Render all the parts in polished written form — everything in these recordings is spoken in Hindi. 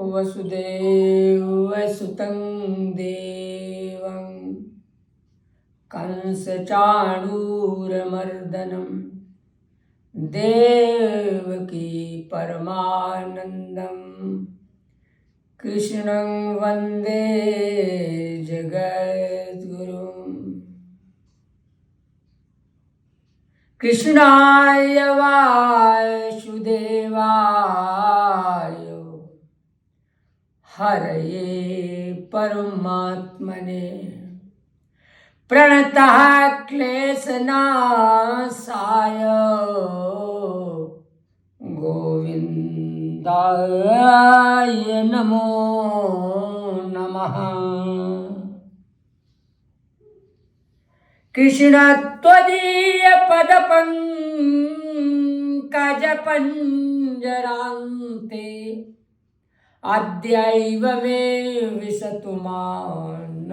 वसुदेवसुतं देवं कंसचाणूरमर्दनं देवकी परमानन्दं कृष्णं वन्दे जगद्गुरुम्। कृष्णाय वासुदेवाय हरये परमात्मने प्रणतः क्लेशनाशाय गोविन्दाय नमो नमः। कृष्ण त्वदीय पदपङ्कजपञ्जरान्ते अद्यैव मे विशतु मानसराजहंसः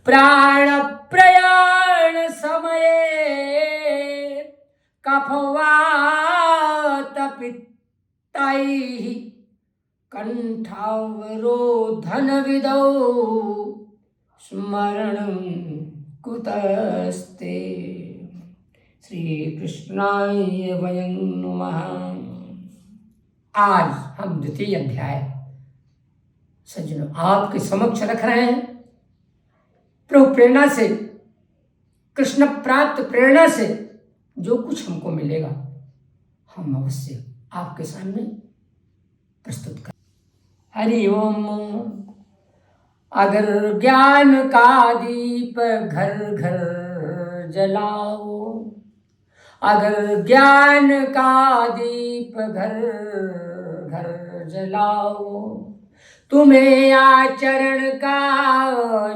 प्राणप्रयाण समये कफवातपित्तैः कण्ठावरोधनविधौ स्मरणं कुतस्ते। श्री कृष्णाय वयं नमः। आज हम द्वितीय अध्याय सज्जनों आपके समक्ष रख रहे हैं। प्रभु प्रेरणा से, कृष्ण प्राप्त प्रेरणा से जो कुछ हमको मिलेगा हम अवश्य आपके सामने प्रस्तुत कर। हरि ओम। अगर ज्ञान का दीप घर घर जलाओ, अगर ज्ञान का दीप घर घर जलाओ, तुम्हें आचरण का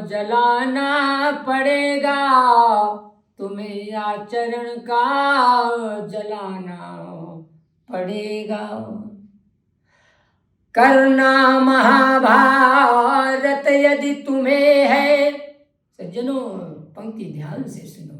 जलाना पड़ेगा, तुम्हें आचरण का जलाना पड़ेगा। करना महाभारत यदि तुम्हें है। सज्जनों पंक्ति ध्यान से सुनो।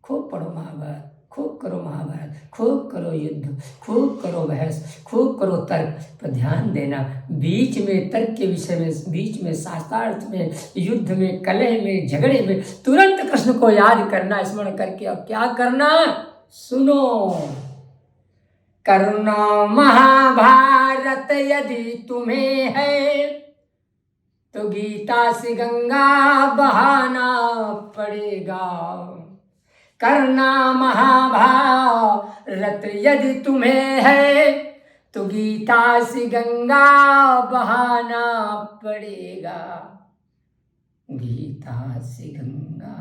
खूब पढ़ो महाभारत, खूब करो महाभारत, खूब करो युद्ध, खूब करो बहस, खूब करो तर्क, पर ध्यान देना बीच में तर्क के विषय में, बीच में शास्त्रार्थ में, युद्ध में, कलह में, झगड़े में तुरंत कृष्ण को याद करना, स्मरण करके अब क्या करना सुनो। करना महाभारत यदि तुम्हें है तो गीता से गंगा बहाना पड़ेगा। करना महाभारत यदि तुम्हें है तो गीता से गंगा बहाना पड़ेगा, गीता से गंगा।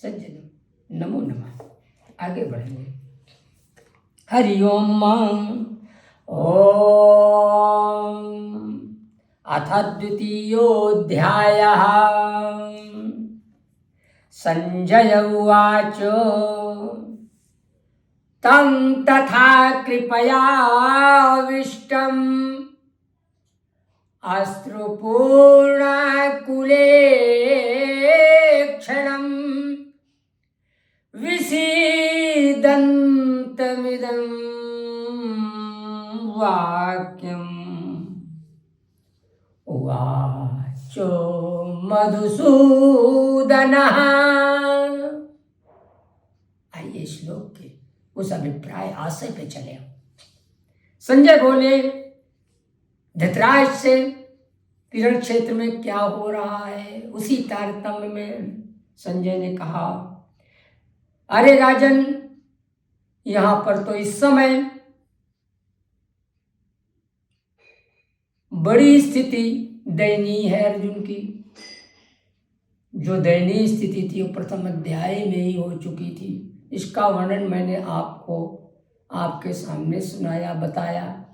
सज्जनों नमो नमः। आगे बढ़ेंगे। हरि ओम। ओम अथ द्वितीयोऽध्यायः। संजय उवाच तं तथा कृपयाविष्टम् अश्रुपूर्णाकुलेक्षणम् विषीदन्तमिदं वाक्यम् उवाचो मधुसूदनः। आइए श्लोक के उस अभिप्राय आशय पे चले। संजय बोले धृतराष्ट्र से किरण क्षेत्र में क्या हो रहा है, उसी तारतम्य में संजय ने कहा, अरे राजन, यहां पर तो इस समय बड़ी स्थिति दयनीय है अर्जुन की। जो दयनीय स्थिति थी वो प्रथम अध्याय में ही हो चुकी थी। इसका वर्णन मैंने आपको आपके सामने सुनाया, बताया।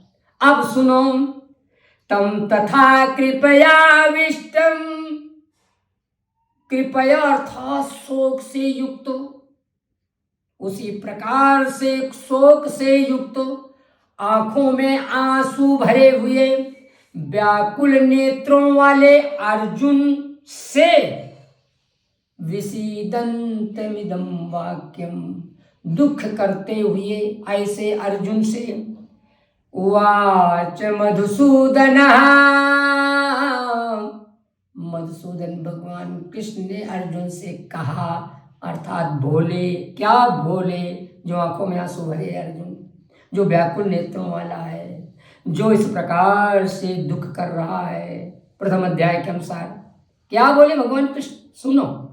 अब सुनो। तम तथा कृपयाविष्टम, कृपया अर्थात शोक से युक्त, उसी प्रकार से शोक से युक्त, आंखों में आंसू भरे हुए, व्याकुल नेत्रों वाले अर्जुन से विषीदन्तमिदं वाक्यम, दुख करते हुए ऐसे अर्जुन से उवाच मधुसूदन, मधुसूदन भगवान कृष्ण ने अर्जुन से कहा, अर्थात बोले। क्या बोले? जो आंखों में आंसू भरे अर्जुन, जो व्याकुल नेत्रों वाला है, जो इस प्रकार से दुख कर रहा है। प्रथम अध्याय के अनुसार क्या बोले भगवान कृष्ण, सुनो।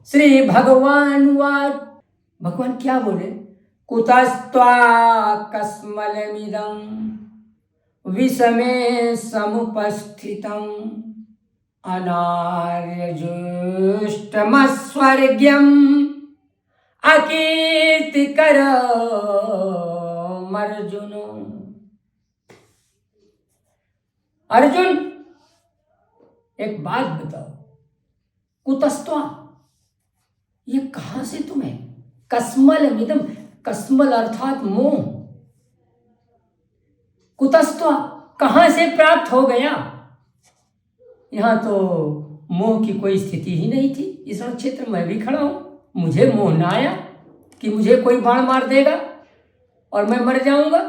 श्री भगवान वाच, भगवान क्या बोले? कुतस्त्वा कस्मलमिदं विषमे समुपस्थितम् अनार्यजुष्टमस्वर्ग्यम् अकीर्तिकरमर्जुन। अर्जुन, एक बात बताओ, कुतस्त्वा, ये कहां से तुम्हें? कस्मलमिदं, कस्मल अर्थात मोह। कुतस्त्वा, कहां से प्राप्त हो गया? यहां तो मोह की कोई स्थिति ही नहीं थी। इस रण क्षेत्र में भी खड़ा हूं, मुझे मोह ना आया कि मुझे कोई बाण मार देगा और मैं मर जाऊंगा।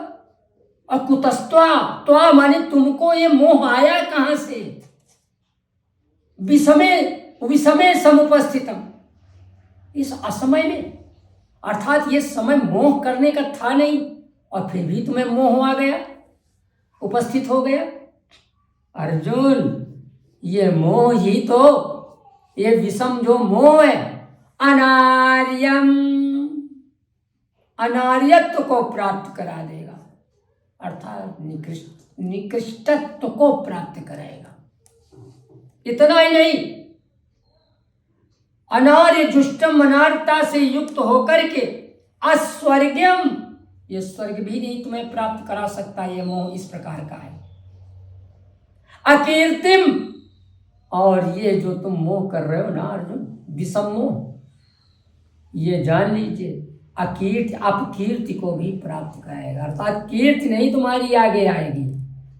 और कुतस्त्वा, त्वा माने तुमको ये मोह आया कहां से? विषमे समुपस्थितम, इस असमय में, अर्थात ये समय मोह करने का था नहीं और फिर भी तुम्हें मोह आ गया, उपस्थित हो गया। अर्जुन, ये मोह ही तो, ये विषम जो मोह है, अनार्यम, अनार्यत्व को प्राप्त करा देगा, अर्थात निकृष्टत्व को प्राप्त कराएगा। इतना ही नहीं, अनार्य जुष्टम, अनार्यता से युक्त होकर के अस्वर्ग्यम, ये स्वर्ग भी नहीं तुम्हें प्राप्त करा सकता। ये मोह इस प्रकार का है। अकीर्तिम, और ये जो तुम मोह कर रहे हो ना अर्जुन, विषम मोह, ये जान लीजिए अकीर्ति, अपकीर्ति को भी प्राप्त कराएगा। अर्थात कीर्ति नहीं तुम्हारी आगे आएगी,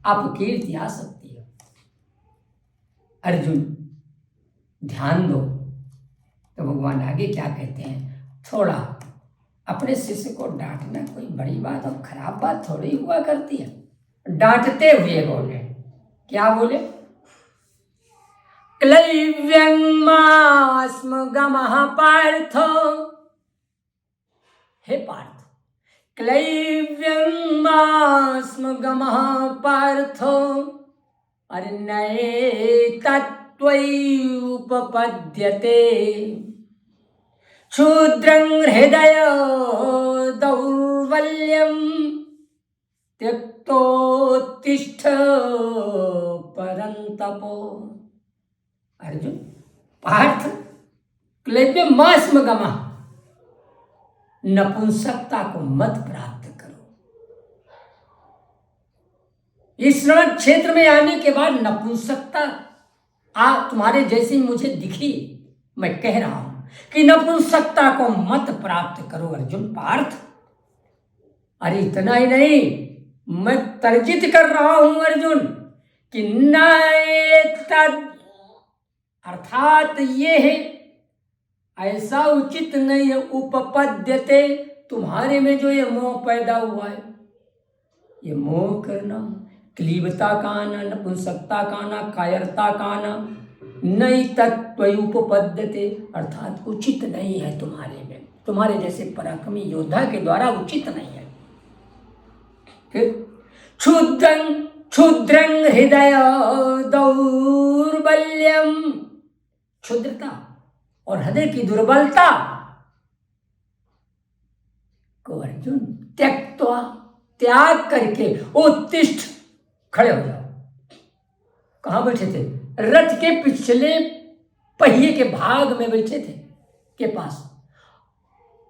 अपकीर्ति आ सकती है। अर्जुन ध्यान दो। तो भगवान आगे क्या कहते हैं? थोड़ा अपने शिष्य को डांटना कोई बड़ी बात और खराब बात थोड़ी हुआ करती है। डांटते हुए बोले, क्या बोले? क्लैव्यं मास्म गमः पार्थ, हे पार्थ, क्लैव्यं मास्म गमः पार्थ, अरे नये तत्त्वयि उपपद्यते, क्षुद्रं हृदय दौर्बल्यं त्यक्तोत्तिष्ठ परन्तप। अर्जुन, पार्थ, क्लैव्यं मास्म गमः, नपुंसकता को मत प्राप्त करो। इस रण क्षेत्र में आने के बाद नपुंसकता तुम्हारे जैसी मुझे दिखी। मैं कह रहा हूं कि नपुंसकता को मत प्राप्त करो अर्जुन, पार्थ। अरे इतना ही नहीं, मैं तर्जित कर रहा हूं अर्जुन कि नएतद्, अर्थात ये है ऐसा उचित नहीं है, उपपद्यते, तुम्हारे में जो ये मोह पैदा हुआ है, ये मोह करना, क्लीबता का आना, नपुंसकता का आना, कायरता का आना, नई तत्त्वयुपपद्यते, अर्थात उचित नहीं है तुम्हारे में, तुम्हारे जैसे पराक्रमी योद्धा के द्वारा उचित नहीं है। फिर क्षुद्रं हृदय दौर्बल्यम, क्षुद्रता और हृदय की दुर्बलता को अर्जुन त्यक्त्वा, त्याग करके उत्तिष्ठ, खड़े हो जाओ। कहां बैठे थे? रथ के पिछले पहिए के भाग में बैठे थे के पास।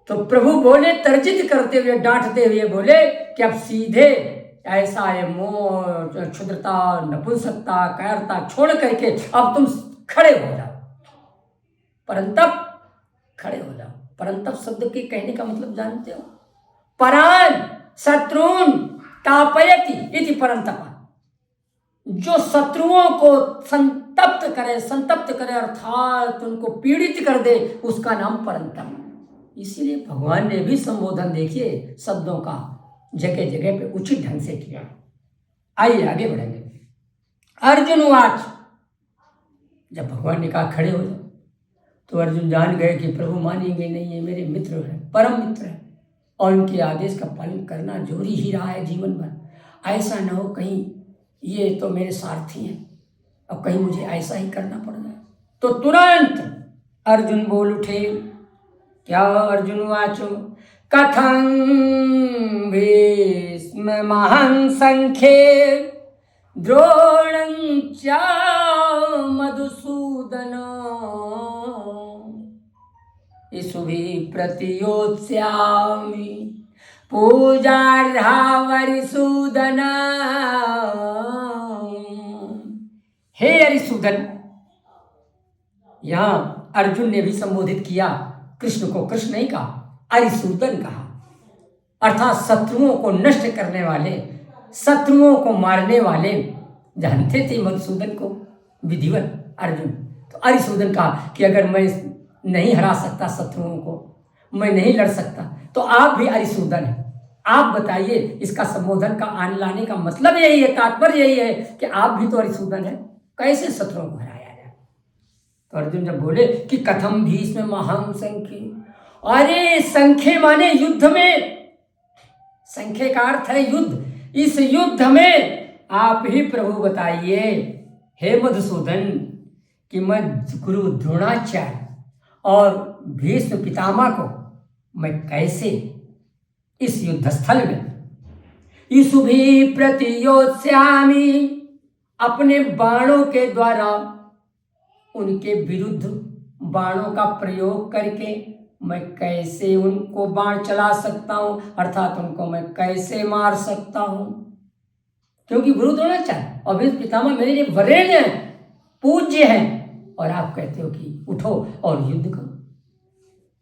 तो प्रभु बोले, तर्जित करते हुए, डांटते हुए बोले कि अब सीधे ऐसा है मोह, क्षुद्रता, नपुंसकता, कायरता छोड़ करके अब तुम खड़े हो जाओ, परंतप खड़े हो जाओ। परंतप शब्द के कहने का मतलब जानते हो? परान शत्रुन तापयति इति परंतप, जो शत्रुओं को संतप्त करे अर्थात उनको पीड़ित कर दे, उसका नाम परंतप। इसीलिए भगवान ने भी संबोधन देखिए शब्दों का, जगह जगह पे उचित ढंग से किया। आइए आगे बढ़ेंगे। अर्जुन वाच, जब भगवान ने कहा खड़े हो जाओ, तो अर्जुन जान गए कि प्रभु मानेंगे नहीं, ये मेरे मित्र हैं, परम मित्र हैं, और उनके आदेश का पालन करना जरूरी ही रहा है जीवन भर। ऐसा न हो कहीं ये तो मेरे सारथी हैं, अब कहीं मुझे ऐसा ही करना पड़ जाए। तो तुरंत अर्जुन बोल उठे। क्या? अर्जुन वाचो कथं भीष्ममहं संख्ये द्रोणं च मधुसूदन इसुभिः प्रतियोत्स्यामि पूजार्हा वरिसूदन। हे अरिसूदन, यहाँ अर्जुन ने भी संबोधित किया कृष्ण को, कृष्ण नहीं कहा, अरिसूदन कहा, अर्थात शत्रुओं को नष्ट करने वाले, शत्रुओं को मारने वाले। जानते थे मधुसूदन को विधिवत अर्जुन, तो अरिसूदन कहा कि अगर मैं नहीं हरा सकता शत्रुओं को, मैं नहीं लड़ सकता, तो आप भी अरिसूदन हैं। आप बताइए, इसका संबोधन का आने लाने का मतलब यही है, तात्पर्य यही है कि आप भी तो अरिसूदन हैं, कैसे शत्रुओं को हराया जाए। तो अर्जुन जब बोले कि कथम भीष्म महं संख्ये, अरे संख्ये माने युद्ध में, संख्ये का अर्थ है युद्ध, इस युद्ध में आप ही प्रभु बताइए हे मधुसूदन कि मैं गुरु द्रोणाचार्य और भीष्म पितामह को मैं कैसे इस युद्ध स्थल में इसुभिः प्रतियोत्स्यामि, अपने बाणों के द्वारा उनके विरुद्ध बाणों का प्रयोग करके मैं कैसे उनको बाण चला सकता हूं, अर्थात उनको मैं कैसे मार सकता हूं। क्योंकि गुरु द्रोणाचार्य और भीष्म पितामह मेरे लिए वरेण्य हैं, पूज्य हैं, और आप कहते हो कि उठो और युद्ध करो।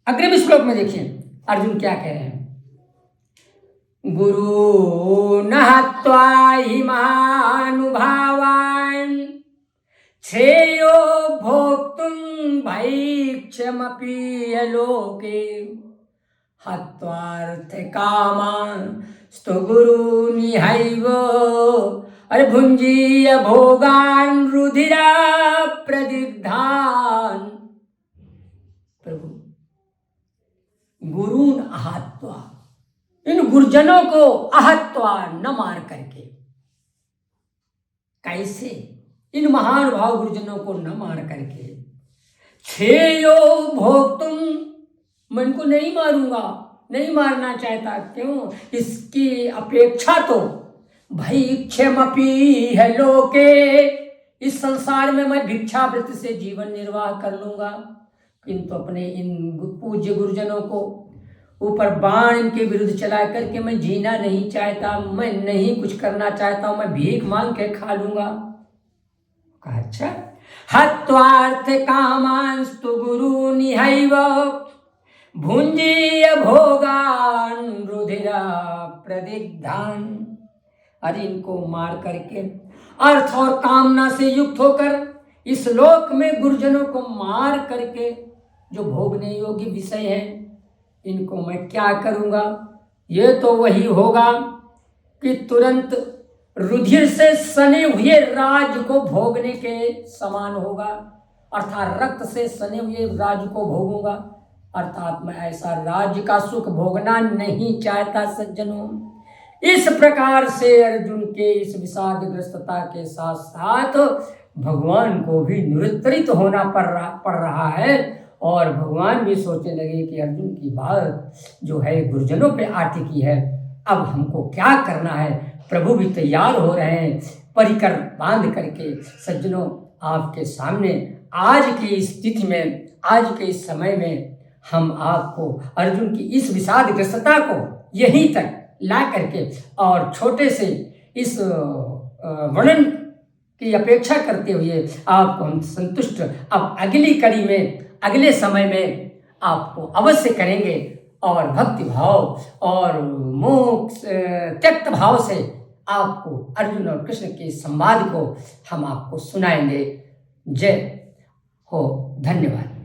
अग्रिम श्लोक में देखिए अर्जुन क्या कह रहे हैं। गुरु नहत्वा हि महानुभावान् श्रेयो भोक्तुं भैक्षमपि लोके हत्वार्थ कामान् स्तु गुरूनिहैव अरे भुञ्जीय भोगान् रुधिरा प्रदिग्धान्। प्रभु गुरून् आहत्वा, इन गुरुजनों को आहत्वा न मार करके, कैसे इन महान भाव गुरुजनों को न मार करके, श्रेयो भोक्तुम, मैं इनको नहीं मारूंगा, नहीं मारना चाहता। क्यों? इसकी अपेक्षा तो भैक्षमपि है लोके, इस संसार में मैं भिक्षावृत्ति से जीवन निर्वाह कर लूंगा, किंतु अपने इन पूज्य गुरुजनों को ऊपर बाण इनके विरुद्ध चला करके मैं जीना नहीं चाहता, मैं नहीं कुछ करना चाहता हूं, मैं भीख मांग के खा लूंगा। अच्छा, हत्वार्थ कामांस्तु गुरु निहैव भुंजीय भोगान रुधिरा प्रदिग्धान। अरे इनको मार करके, अर्थ और कामना से युक्त होकर इस लोक में गुरुजनों को मार करके जो भोगने योग्य विषय है, इनको मैं क्या करूंगा? ये तो वही होगा कि तुरंत रुधिर से सने हुए राज को भोगने के समान होगा, अर्थात रक्त से सने हुए राज को भोगूंगा, अर्थात मैं ऐसा राज्य का सुख भोगना नहीं चाहता। सज्जनों, इस प्रकार से अर्जुन के इस विषादग्रस्तता के साथ साथ भगवान को भी निरुत्तरित होना पड़ रहा है, और भगवान भी सोचने लगे कि अर्जुन की बात जो है गुरुजनों पे आ टिकी है, अब हमको क्या करना है। प्रभु भी तैयार हो रहे हैं परिकर बांध करके। सज्जनों, आपके सामने आज की इस तिथि में, आज के इस समय में हम आपको अर्जुन की इस विषादग्रस्तता को यहीं तक ला करके और छोटे से इस वर्णन की अपेक्षा करते हुए आपको हम संतुष्ट अब अगली कड़ी में, अगले समय में आपको अवश्य करेंगे, और भक्ति भाव और मोक्ष त्यक्त भाव से आपको अर्जुन और कृष्ण के संवाद को हम आपको सुनाएंगे। जय हो, धन्यवाद।